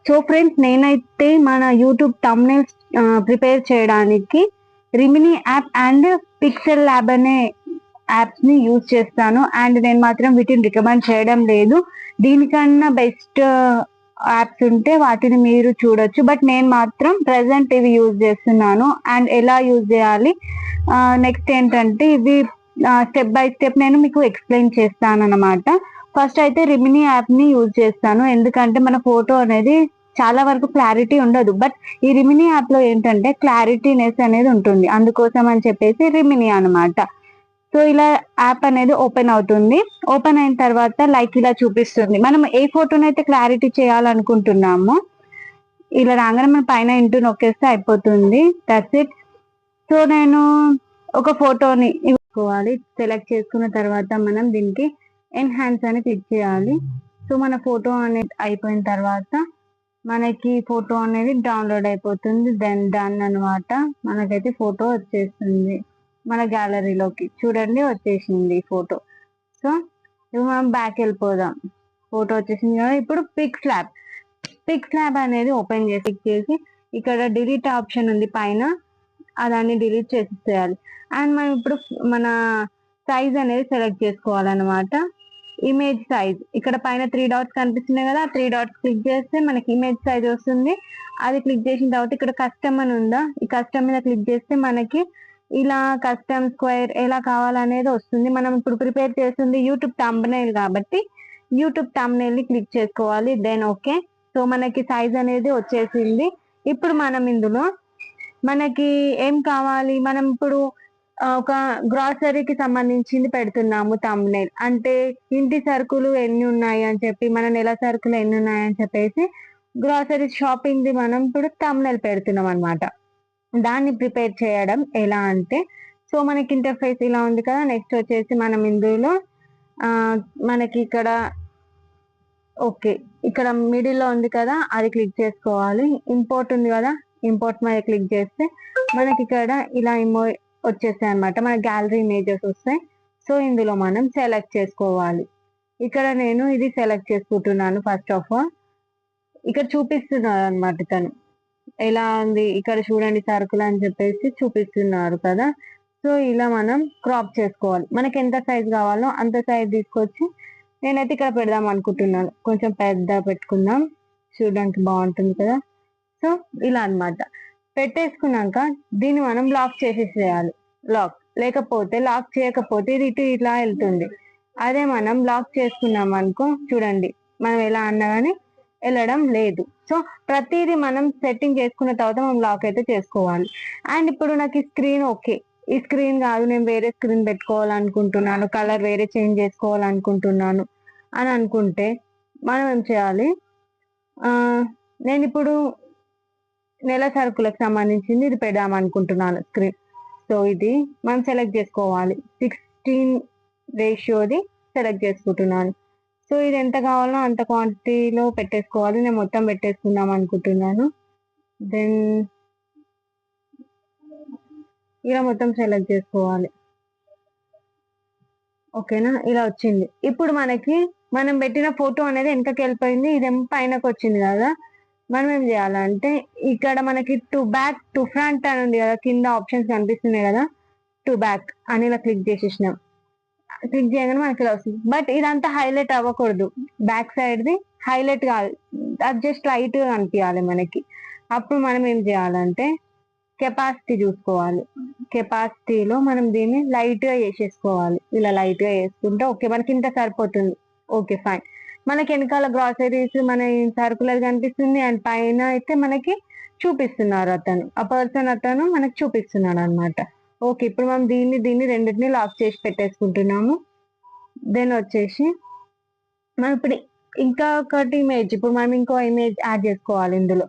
So friends, నేనైతే మన YouTube thumbnails prepare చేయడానికి రిమినీ యాప్ అండ్ పిక్సెల్ ల్యాబ్ అనే యాప్స్ ని యూజ్ చేస్తాను. అండ్ నేను మాత్రం వీటిని రికమెండ్ చేయడం లేదు. దీనికన్నా బెస్ట్ యాప్స్ ఉంటే వాటిని మీరు చూడొచ్చు. బట్ నేను మాత్రం ప్రెసెంట్ ఇవి యూజ్ చేస్తున్నాను. అండ్ ఎలా యూజ్ చేయాలి, నెక్స్ట్ ఏంటంటే ఇవి స్టెప్ బై స్టెప్ నేను మీకు ఎక్స్ప్లెయిన్ చేస్తాను అనమాట. ఫస్ట్ అయితే రిమినీ యాప్ ని యూజ్ చేస్తాను, ఎందుకంటే మన ఫోటో అనేది చాలా వరకు క్లారిటీ ఉండదు. బట్ ఈ రిమినీ యాప్ లో ఏంటంటే క్లారిటీనెస్ అనేది ఉంటుంది, అందుకోసం అని చెప్పేసి రిమినీ అనమాట. సో ఇలా యాప్ అనేది ఓపెన్ అవుతుంది. ఓపెన్ అయిన తర్వాత లైక్ ఇలా చూపిస్తుంది. మనం ఏ ఫోటోనైతే క్లారిటీ చేయాలనుకుంటున్నామో ఇలా రాగానే మన పైన ఇంటూ నొక్కేస్తే అయిపోతుంది. That's it. సో నేను ఒక ఫోటోని ఇవ్వాలి. సెలెక్ట్ చేసుకున్న తర్వాత మనం దీనికి ఎన్హాన్స్ అని క్లిక్ చేయాలి. సో మన ఫోటో అనేది అయిపోయిన తర్వాత మనకి ఫోటో అనేది డౌన్లోడ్ అయిపోతుంది. దెన్ డన్ అనమాట. మనకైతే ఫోటో వచ్చేస్తుంది మన గ్యాలరీలోకి. చూడండి, వచ్చేసింది ఫోటో. సో ఇప్పుడు మనం బ్యాక్ వెళ్ళిపోదాం. ఫోటో వచ్చేసింది కదా. ఇప్పుడు పిక్స్ ల్యాబ్ అనేది ఓపెన్ చేసి ఇక్కడ డిలీట్ ఆప్షన్ ఉంది పైన, దాన్ని డిలీట్ చేసేయాలి. అండ్ మనం ఇప్పుడు మన సైజ్ అనేది సెలెక్ట్ చేసుకోవాలన్నమాట. ఇమేజ్ సైజ్ ఇక్కడ పైన 3 డాట్స్ కనిపిస్తున్నాయి కదా. 3 డాట్స్ క్లిక్ చేస్తే మనకి ఇమేజ్ సైజ్ వస్తుంది. అది క్లిక్ చేసిన తర్వాత ఇక్కడ కస్టమ్ అని ఉందా, ఈ కస్టమ్ మీద క్లిక్ చేస్తే మనకి ఇలా కస్టమ్ స్క్వేర్ ఎలా కావాలనేది వస్తుంది. మనం ఇప్పుడు ప్రిపేర్ చేస్తుంది యూట్యూబ్ థంబ్నెయిల్ కాబట్టి యూట్యూబ్ థంబ్నెయిల్ ని క్లిక్ చేసుకోవాలి. Then okay. సో మనకి సైజ్ అనేది వచ్చేసింది. ఇప్పుడు మనం ఇందులో మనకి ఏం కావాలి, మనం ఇప్పుడు ఒక గ్రాసరీకి సంబంధించింది పెడుతున్నాము థంబ్నెయిల్. అంటే ఇంటి సరుకులు ఎన్ని ఉన్నాయి అని చెప్పి, మన నెల సరుకులు ఎన్ని ఉన్నాయి అని చెప్పేసి గ్రాసరీ షాపింగ్ ది మనం ఇప్పుడు థంబ్నెయిల్ పెడుతున్నాం అనమాట. దాన్ని ప్రిపేర్ చేయడం ఎలా అంటే, సో మనకి ఇంటర్ఫేస్ ఇలా ఉంది కదా. నెక్స్ట్ వచ్చేసి మనం ఇందులో మనకి ఇక్కడ ఓకే, ఇక్కడ మిడిల్ లో ఉంది కదా, అది క్లిక్ చేసుకోవాలి. ఇంపోర్ట్ ఉంది కదా, ఇంపోర్ట్ మీద క్లిక్ చేస్తే మనకి ఇక్కడ ఇలా వచ్చేస్తాయి అనమాట. మన గ్యాలరీ ఇమేజెస్ వస్తాయి. సో ఇందులో మనం సెలెక్ట్ చేసుకోవాలి. ఇక్కడ నేను ఇది సెలెక్ట్ చేసుకుంటున్నాను. ఫస్ట్ ఆఫ్ ఆల్ ఇక్కడ చూపిస్తున్నారు అనమాట తను ఎలా ఉంది. ఇక్కడ చూడండి సరుకులు అని చెప్పేసి చూపిస్తున్నారు కదా. సో ఇలా మనం క్రాప్ చేసుకోవాలి. మనకి ఎంత సైజ్ కావాలో అంత సైజ్ తీసుకొచ్చి నేనైతే ఇక్కడ పెడదాం అనుకుంటున్నాను. కొంచెం పెద్ద పెట్టుకుందాం, చూడడానికి బాగుంటుంది కదా. సో ఇలా అన్నమాట. పెట్టేసుకున్నాక దీన్ని మనం లాక్ చేసేసేయాలి. లాక్ చేయకపోతే ఇది ఇటు ఇట్లా వెళ్తుంది. అదే మనం లాక్ చేసుకున్నాం అనుకో, చూడండి మనం ఎలా అన్నా కానీ వెళ్ళడం లేదు. సో ప్రతిదీ మనం సెట్టింగ్ చేసుకున్న తర్వాత మనం లాక్ అయితే చేసుకోవాలి. అండ్ ఇప్పుడు నాకు ఈ స్క్రీన్ ఓకే, ఈ స్క్రీన్ కాదు, నేను వేరే స్క్రీన్ పెట్టుకోవాలనుకుంటున్నాను, కలర్ వేరే చేంజ్ చేసుకోవాలనుకుంటున్నాను అని అనుకుంటే మనం ఏం చేయాలి, నేను ఇప్పుడు నెల సరుకులకు సంబంధించింది ఇది పెడదాం అనుకుంటున్నాను స్క్రీన్. సో ఇది మనం సెలెక్ట్ చేసుకోవాలి. 16 రేషియోది సెలెక్ట్ చేసుకుంటున్నాను. సో ఇది ఎంత కావాలో అంత క్వాంటిటీలో పెట్టేసుకోవాలి. నేను మొత్తం పెట్టేసుకుందాం అనుకుంటున్నాను. దెన్ ఇలా మొత్తం సెలెక్ట్ చేసుకోవాలి. ఓకేనా, ఇలా వచ్చింది. ఇప్పుడు మనకి మనం పెట్టిన ఫోటో అనేది వెనకకి వెళ్ళిపోయింది, ఇదేమో పైనకి వచ్చింది కదా. మనం ఏం చేయాలంటే ఇక్కడ మనకి టు బ్యాక్ టు ఫ్రంట్ అని ఉంది కదా, కింద ఆప్షన్స్ కనిపిస్తున్నాయి కదా. టు బ్యాక్ అని ఇలా క్లిక్ చేసేసినాం. క్లిక్ చేయగానే మనకి ఇలా వస్తుంది. బట్ ఇదంతా హైలైట్ అవ్వకూడదు, బ్యాక్ సైడ్ ది హైలైట్ కాదు, అది జస్ట్ లైట్ గా కనిపించాలి మనకి. అప్పుడు మనం ఏం చేయాలంటే కెపాసిటీ చూసుకోవాలి. కెపాసిటీలో మనం దీన్ని లైట్ గా చేసేసుకోవాలి. ఇలా లైట్ గా వేసుకుంటే ఓకే, మనకి ఇంత సరిపోతుంది. Okay fine. మనకి వెనకాల గ్రాసరీస్ మన సర్కులర్ కనిపిస్తుంది. అండ్ పైన అయితే మనకి చూపిస్తున్నారు ఆ పర్సన్ అతను మనకి చూపిస్తున్నాడు అనమాట. ఓకే, ఇప్పుడు మనం దీన్ని రెండింటిని లాక్ చేసి పెట్టేసుకుంటున్నాము. దెన్ వచ్చేసి మనం ఇప్పుడు ఇంకా ఒకటి ఇమేజ్, ఇప్పుడు మనం ఇంకో ఇమేజ్ యాడ్ చేసుకోవాలి. ఇందులో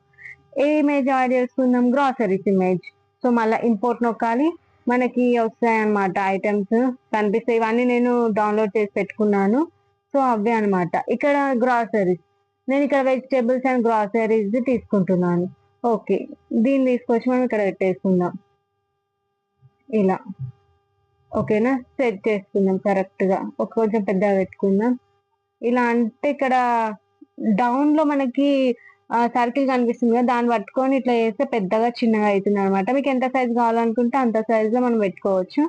ఏ ఇమేజ్ యాడ్ చేసుకుందాం, గ్రాసరీస్ ఇమేజ్. సో మళ్ళీ ఇంపోర్ట్ నొక్కాలి. మనకి వస్తాయి అన్నమాట, ఐటమ్స్ కనిపిస్తాయి. ఇవన్నీ నేను డౌన్లోడ్ చేసి పెట్టుకున్నాను. సో అవే అనమాట. ఇక్కడ గ్రాసరీస్, నేను ఇక్కడ వెజిటేబుల్స్ అండ్ గ్రాసరీస్ తీసుకుంటున్నాను. ఓకే, దీన్ని తీసుకొచ్చి మనం ఇక్కడ పెట్టేసుకుందాం ఇలా. ఓకేనా, సెట్ చేసుకుందాం కరెక్ట్ గా. కొంచెం పెద్దగా పెట్టుకుందాం ఇలా. అంటే ఇక్కడ డౌన్ లో మనకి సర్కిల్ కనిపిస్తుంది కదా, దాన్ని పట్టుకొని ఇట్లా చేస్తే పెద్దగా చిన్నగా అవుతుంది అనమాట. మీకు ఎంత సైజ్ కావాలనుకుంటే అంత సైజ్ లో మనం పెట్టుకోవచ్చు.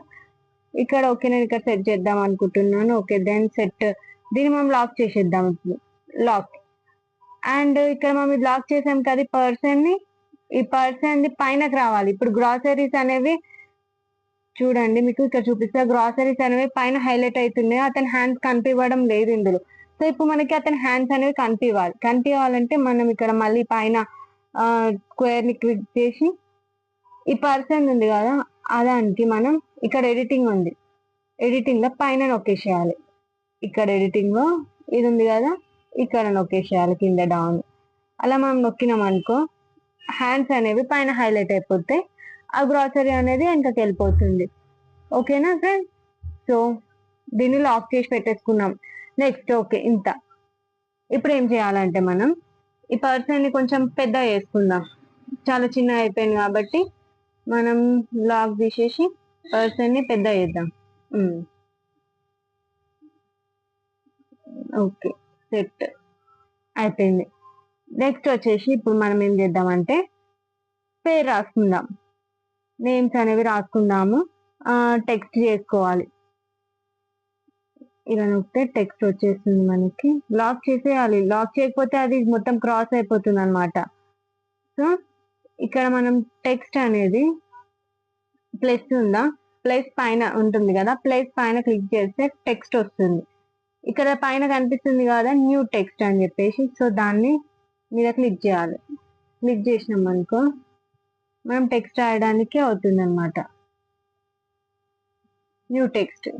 ఇక్కడ ఓకే, నేను ఇక్కడ సెట్ చేద్దాం అనుకుంటున్నాను. Okay, then set. దీన్ని మనం లాక్ చేసేద్దాం ఇప్పుడు. లాక్. అండ్ ఇక్కడ మనం ఇది లాక్ చేసాం కదా ఈ పర్సన్ ని. ఈ పర్సన్ ది పైనకి రావాలి. ఇప్పుడు గ్రాసరీస్ అనేవి చూడండి, మీకు ఇక్కడ చూపిస్తా. గ్రాసరీస్ అనేవి పైన హైలైట్ అవుతున్నాయి, అతని హ్యాండ్స్ కనిపించడం లేదు ఇందులో. సో ఇప్పుడు మనకి అతని హ్యాండ్స్ అనేవి కనిపించాలంటే మనం ఇక్కడ మళ్ళీ పైన స్క్వేర్ ని క్లిక్ చేసి ఈ పర్సన్ ఉంది కదా అదానికి మనం ఇక్కడ ఎడిటింగ్ ఉంది, ఎడిటింగ్ లో పైన నొక్కేసేయాలి. ఇక్కడ ఎడిటింగ్ లో ఇది ఉంది కదా, ఇక్కడ నొక్కేసేయాలి కింద డౌన్. అలా మనం నొక్కినాం అనుకో హ్యాండ్స్ అనేవి పైన హైలైట్ అయిపోతాయి, ఆ గ్రాసరీ అనేది వెనకకి వెళ్ళిపోతుంది. ఓకేనా ఫ్రెండ్స్? సో దీన్ని లాక్ చేసి పెట్టేసుకున్నాం. నెక్స్ట్ ఓకే ఇంత. ఇప్పుడు ఏం చేయాలంటే మనం ఈ పర్సన్ ని కొంచెం పెద్ద చేసుకుందాం. చాలా చిన్న అయిపోయింది కాబట్టి మనం లాక్ తీసేసి పర్సన్ ని పెద్ద చేద్దాం. ఓకే, సెట్ అయిపోయింది. నెక్స్ట్ వచ్చేసి ఇప్పుడు మనం ఏం చేద్దామంటే పేరు రాసుకుందాం. నేమ్స్ అనేవి రాసుకుందాము. టెక్స్ట్ చేసుకోవాలి. ఇలా నొక్కితే టెక్స్ట్ వచ్చేస్తుంది మనకి. లాక్ చేసేయాలి, లాక్ చేయకపోతే అది మొత్తం క్రాస్ అయిపోతుంది అనమాట. సో ఇక్కడ మనం టెక్స్ట్ అనేది ప్లస్ ఉందా, ప్లస్ పైన ఉంటుంది కదా, ప్లస్ పైన క్లిక్ చేస్తే టెక్స్ట్ వస్తుంది. ఇక్కడ పైన కనిపిస్తుంది కదా న్యూ టెక్స్ట్ అని చెప్పేసి, సో దాన్ని మీద క్లిక్ చేయాలి. క్లిక్ చేసినాం అనుకో మనం టెక్స్ట్ రాయడానికి అవుతుంది అనమాట. New text.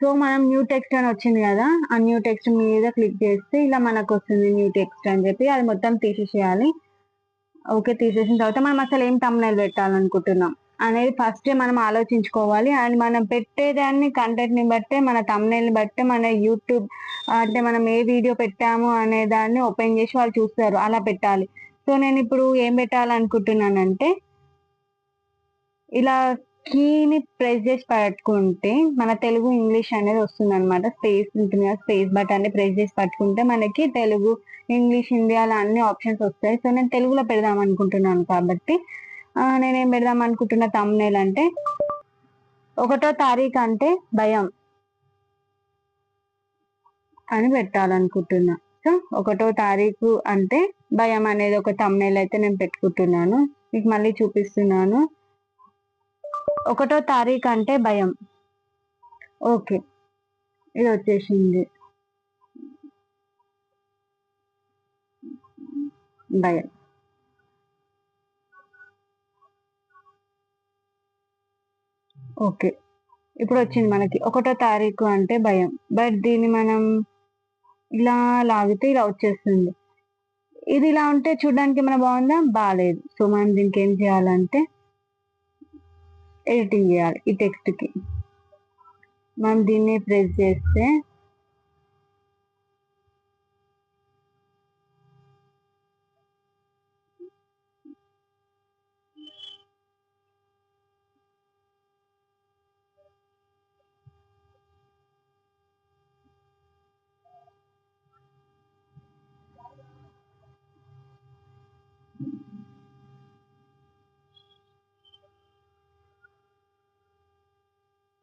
సో మనం న్యూ టెక్స్ట్ అని వచ్చింది కదా, ఆ న్యూ టెక్స్ట్ మీద క్లిక్ చేస్తే ఇలా మనకు వస్తుంది న్యూ టెక్స్ట్ అని చెప్పి. అది మొత్తం తీసేసేయాలి. ఓకే, తీసేసిన తర్వాత మనం అసలు ఏం తమ్నైల్ పెట్టాలనుకుంటున్నాం అనేది ఫస్ట్ మనం ఆలోచించుకోవాలి. అండ్ మనం పెట్టేదాన్ని కంటెంట్ ని బట్టే, మన తమ్నైల్ ని బట్టే మన యూట్యూబ్ అంటే మనం ఏ వీడియో పెట్టాము అనే దాన్ని ఓపెన్ చేసి వాళ్ళు చూస్తారు, అలా పెట్టాలి. సో నేను ఇప్పుడు ఏం పెట్టాలనుకుంటున్నానంటే ఇలా కీని ప్రెస్ చేసి పట్టుకుంటే మన తెలుగు ఇంగ్లీష్ అనేది వస్తుంది అనమాట. స్పేస్ ఉంటుంది కదా, స్పేస్ బటన్ ప్రెస్ చేసి పట్టుకుంటే మనకి తెలుగు ఇంగ్లీష్ హిందీ అలా అన్ని ఆప్షన్స్ వస్తాయి. సో నేను తెలుగులో పెడదాం అనుకుంటున్నాను కాబట్టి నేనేం పెడదాం అనుకుంటున్న తమ్నైల్ అంటే 1వ తారీఖు అంటే భయం అని పెట్టాలనుకుంటున్నా. సో 1వ తారీఖు అంటే భయం అనేది ఒక తమ్నైల్ అయితే నేను పెట్టుకుంటున్నాను. మీకు మళ్ళీ చూపిస్తున్నాను. 1వ తారీఖు అంటే భయం. ఓకే, ఇది వచ్చేసింది భయం. ఓకే, ఇప్పుడు వచ్చింది మనకి 1వ తారీఖు అంటే భయం. బట్ దీన్ని మనం ఇలా లాగితే ఇలా వచ్చేస్తుంది. ఇది ఇలా ఉంటే చూడడానికి ఏమైనా బాగుందా? బాగాలేదు. సో మనం దీనికి ఏం చేయాలంటే ఎడిటింగ్ చేయాలి. ఈ టెక్స్ట్ కి మనం దీన్ని ప్రెస్ చేస్తే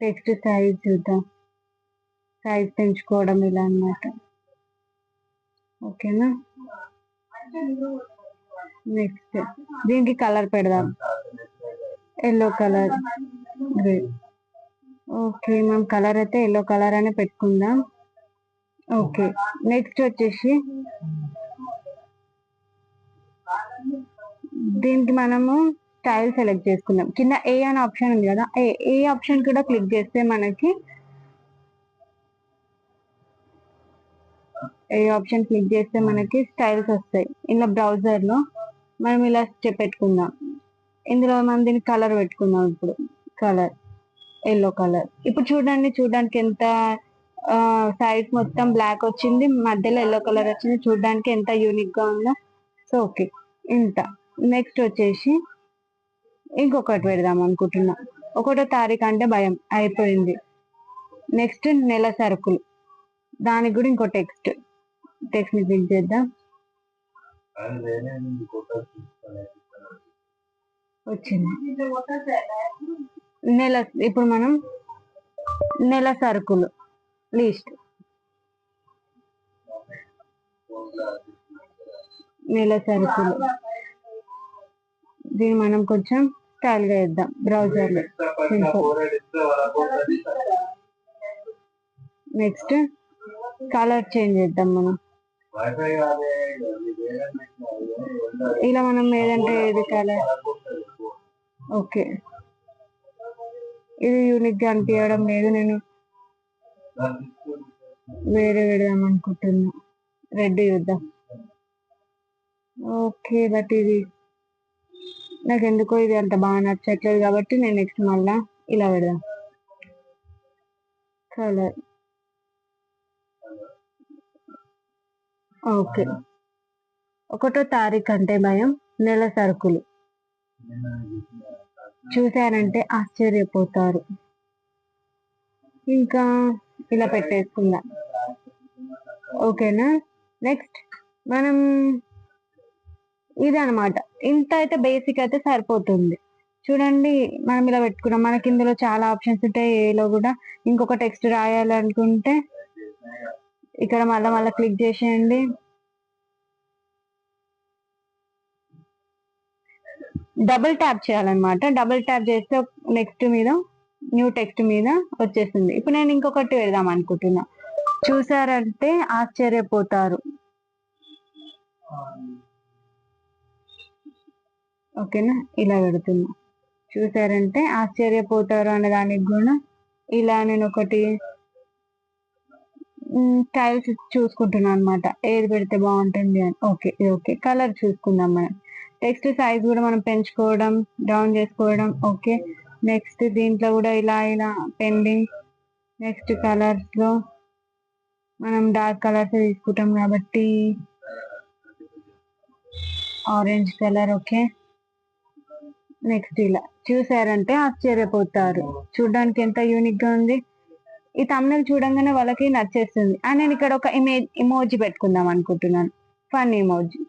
టెక్స్ట్ సైజ్ చూద్దాం. సైజ్ పెంచుకోవడం ఇలా అన్నమాట. ఓకేనా? నెక్స్ట్ దీనికి కలర్ పెడదాం, ఎల్లో కలర్, గ్రే. ఓకే, మనం కలర్ అయితే ఎల్లో కలర్ అనే పెట్టుకుందాం. ఓకే, నెక్స్ట్ వచ్చేసి దీనికి మనము స్టైల్ సెలెక్ట్ చేసుకుందాం. కింద ఏ అనే ఆప్షన్ ఉంది కదా, ఏ ఆప్షన్ కూడా క్లిక్ చేస్తే మనకి స్టైల్స్ వస్తాయి. ఇలా బ్రౌజర్ లో మనం ఇలా పెట్టుకుందాం. ఇందులో మనం దీనికి కలర్ పెట్టుకుందాం. ఇప్పుడు కలర్ ఎల్లో కలర్. ఇప్పుడు చూడండి, చూడడానికి ఎంత సైడ్ మొత్తం బ్లాక్ వచ్చింది, మధ్యలో ఎల్లో కలర్ వచ్చింది, చూడడానికి ఎంత యూనిక్ గా ఉందో. సో ఓకే, ఇంత. నెక్స్ట్ వచ్చేసి ఇంకొకటి పెడదాం అనుకుంటున్నా. 1వ తారీఖు అంటే భయం అయిపోయింది. నెక్స్ట్ నెల సరుకులు, దానికి కూడా ఇంకో టెక్స్ట్ ని క్లిక్ చేద్దాం. వచ్చింది నెల. ఇప్పుడు మనం నెల సరుకులు లిస్ట్, నెల సరుకులు. దీన్ని మనం కొంచెం స్టైల్ గా ఇద్దాం బ్రౌజర్ లో. నెక్స్ట్ కలర్ చేంజ్ చేద్దాం మనం. ఇలా మనం ఏదంటే ఏది కలర్. ఓకే, ఇది యూనిక్ గా అనిపించడం లేదు, నేను వేరే పెడదాం అనుకుంటున్నా. రెడ్ చూద్దాం. ఓకే, బట్ ఇది నాకు ఎందుకో ఇది అంత బాగా నచ్చట్లేదు కాబట్టి నేను నెక్స్ట్ మళ్ళా ఇలా పెడదాం. Colour okay. 1వ తారీఖు అంటే భయం, నెల సరుకులు. చూసారంటే ఆశ్చర్యపోతారు. ఇంకా ఇలా పెట్టేసుకుందాం. ఓకేనా. నెక్స్ట్ మనం ఇది అనమాట. ఇంత అయితే బేసిక్ అయితే సరిపోతుంది. చూడండి, మనం ఇలా పెట్టుకున్నాం. మనకి ఇందులో చాలా ఆప్షన్స్ ఉంటాయి. ఏలో కూడా ఇంకొక టెక్స్ట్ రాయాలనుకుంటే ఇక్కడ మళ్ళా క్లిక్ చేసేయండి. డబుల్ ట్యాప్ చేయాలన్నమాట. డబుల్ ట్యాప్ చేస్తే నెక్స్ట్ మీద న్యూ టెక్స్ట్ మీద వచ్చేస్తుంది. ఇప్పుడు నేను ఇంకొకటి పెడదాం అనుకుంటున్నా. చూసారంటే ఆశ్చర్యపోతారు. ఓకేనా, ఇలా పెడుతున్నా. చూసారంటే ఆశ్చర్యపోతారు అనే దానికి కూడా ఇలా నేను ఒకటి స్టైల్స్ చూసుకుంటున్నాను అనమాట, ఏది పెడితే బాగుంటుంది అని. Okay, okay. కలర్ చూసుకుందాం మనం. టెక్స్ట్ సైజ్ కూడా మనం పెంచుకోవడం, డౌన్ చేసుకోవడం. ఓకే. నెక్స్ట్ దీంట్లో కూడా ఇలా ఇలా పెండింగ్. నెక్స్ట్ కలర్స్ లో మనం డార్క్ కలర్స్ తీసుకుంటాం కాబట్టి ఆరెంజ్ కలర్. ఓకే. నెక్స్ట్ ఇలా. చూసారంటే ఆశ్చర్యపోతారు. చూడడానికి ఎంత యూనిక్ గా ఉంది. ఈ తమ్నెల్ చూడంగానే వాళ్ళకి నచ్చేస్తుంది. అండ్ నేను ఇక్కడ ఒక ఇమోజీ పెట్టుకుందాం అనుకుంటున్నాను. Fun emoji.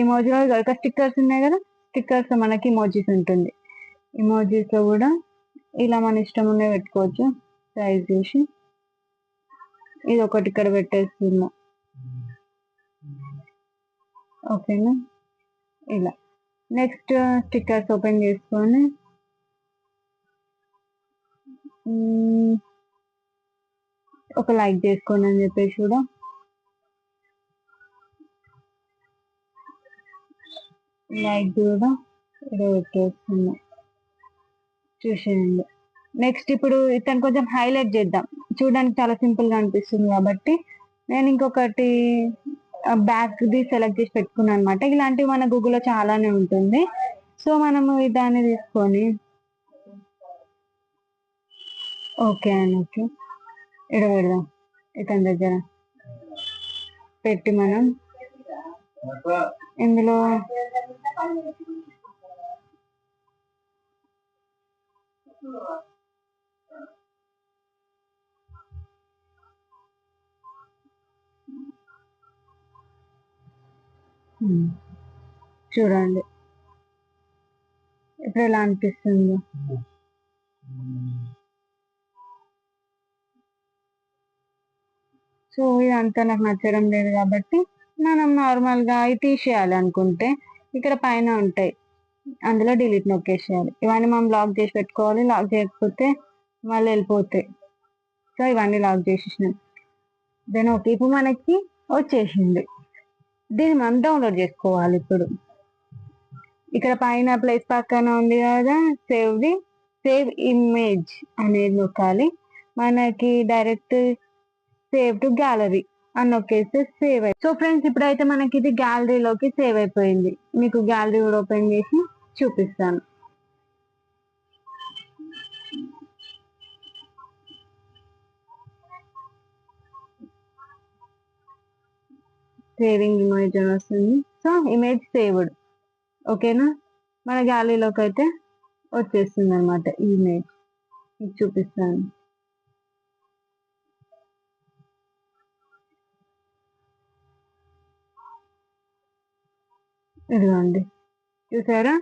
ఇమోజీలో ఒక స్టిక్కర్స్ ఉన్నాయి కదా, స్టిక్కర్స్ లో మనకి ఇమోజీస్ ఉంటుంది. ఇమోజీస్ లో కూడా ఇలా మన ఇష్టం ఉన్నవి పెట్టుకోవచ్చు. సైజ్ చూసి ఇది ఒకటి ఇక్కడ పెట్టేస్తున్నా. ఓకేనా, ఇలా. నెక్స్ట్ స్టిక్కర్స్ ఓపెన్ చేసుకొని ఒక లైక్ చేసుకోండి అని చెప్పేసి కూడా లైక్ కూడా ఇక్కడ పెట్టేస్తున్నా. చూసేయండి. నెక్స్ట్ ఇప్పుడు ఇతను కొంచెం హైలైట్ చేద్దాం. చూడడానికి చాలా సింపుల్ గా అనిపిస్తుంది కాబట్టి నేను ఇంకొకటి బ్యాక్ ది సెలెక్ట్ చేసి పెట్టుకున్నాను అనమాట. ఇలాంటివి మన గూగుల్లో చాలానే ఉంటుంది. సో మనము దాన్ని తీసుకొని ఓకే అని ఓకే ఇక్కడ పెడదాం. ఇతని దగ్గర పెట్టి మనం ఇందులో చూడండి ఇప్పుడు ఎలా అనిపిస్తుందో. సో ఇదంతా నాకు నచ్చడం లేదు కాబట్టి మనం నార్మల్ గా ఇది తీసేయాలి అనుకుంటే ఇక్కడ పైన ఉంటాయి, అందులో డిలీట్ నొక్కేసేయాలి. ఇవన్నీ మనం లాక్ చేసి పెట్టుకోవాలి. లాక్ చేయకపోతే మళ్ళీ వెళ్ళిపోతాయి. సో ఇవన్నీ లాక్ చేసేసినాం. దెన్ ఓకే, ఇప్పుడు మనకి వచ్చేసింది. దీన్ని మనం డౌన్లోడ్ చేసుకోవాలి. ఇప్పుడు ఇక్కడ పైన ప్లేస్ పక్కన ఉంది కదా, సేవ్ ఇమేజ్ అనేది నొక్కాలి. మనకి డైరెక్ట్ సేవ్ టు గ్యాలరీ అని నొక్కేస్తే సేవ్ అయ్యి. సో ఫ్రెండ్స్, ఇప్పుడైతే మనకి ఇది గ్యాలరీలోకి సేవ్ అయిపోయింది. మీకు గ్యాలరీ కూడా ఓపెన్ చేసి చూపిస్తాను. సేవింగ్ ఇమేజ్ అని వస్తుంది. So image saved. ఓకేనా, మన గ్యాలరీలోకి అయితే వచ్చేస్తుంది అనమాట ఈ ఇమేజ్. మీకు చూపిస్తాను. ఇదిగోండి, చూసారా?